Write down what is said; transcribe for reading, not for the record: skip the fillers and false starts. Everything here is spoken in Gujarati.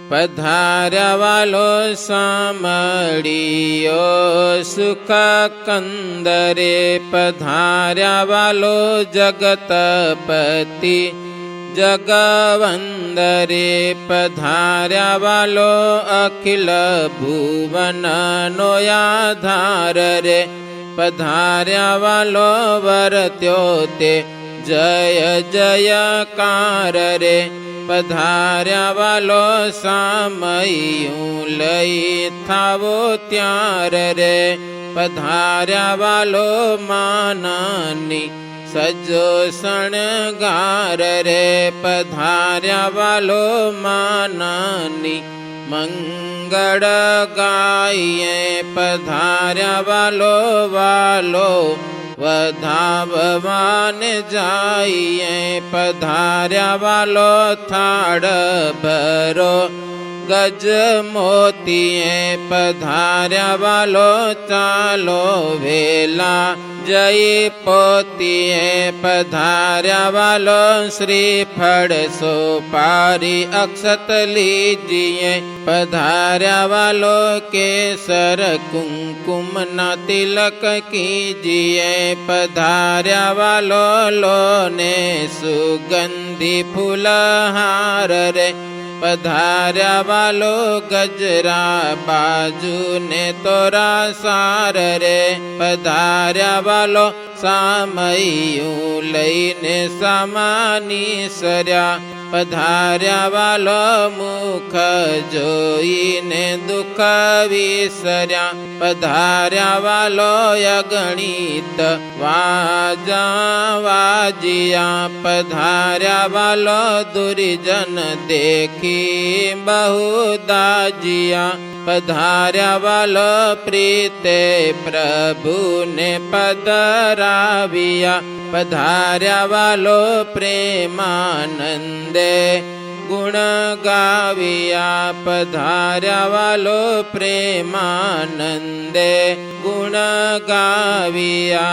પધાર્યા વાલો સામળીઓ સુખ કંદરે, પધાર્યા વાલો જગતપતિ જગવંદરે, પધાર્યા વાલો અખિલ ભુવનનો આધાર રે, પધાર્યા વાલો વર્ત્યો તે જય જયકાર રે, પધાર્યા વાલો સામયું લઈ થાવો ત્યાર રે, પધાર્યા વાલો માનની સજો શણગાર રે, પધાર્યા વાલો માનની મંગળ ગાઈએ, પધાર્યા વાલો વાલો વધાવવાન જાઈએ, પધાર્યા વાલો થાળ ભરો ગજ મોતીએ, પધાર્યા વાલો ચાલો વેલા જય પોતીએ, પધાર્યા વાલો શ્રીફળ સોપારી અક્ષત લીજીએ, પધાર્યા વાલો કેસર કુમકુમના તિલક કીજીએ, પધાર્યા વાલો લોને સુગંધી ફૂલહાર રે, પધાર્યા વાલો ગજરા બાજુ ને તોરા સાર રે, પધાર્યા વાલો સામયું લઈને સામાની સર્યા, પધાર્યા વાલો મુખ જોઈને દુઃખ વિસર્યા, પધાર્યા વાલો અગણિત વાજા વાજિયા, પધાર્યા વાલો દુર્જન દેખી બહુ દાજિયા, પધાર્યા વાલો પ્રીતે પ્રભુને પધરાવ્યા, પધાર્યા વાલો પ્રેમાનંદે ગુણ ગાવ્યા, પધાર્યા વાલો પ્રેમાનંદે ગુણ ગાવ્યા.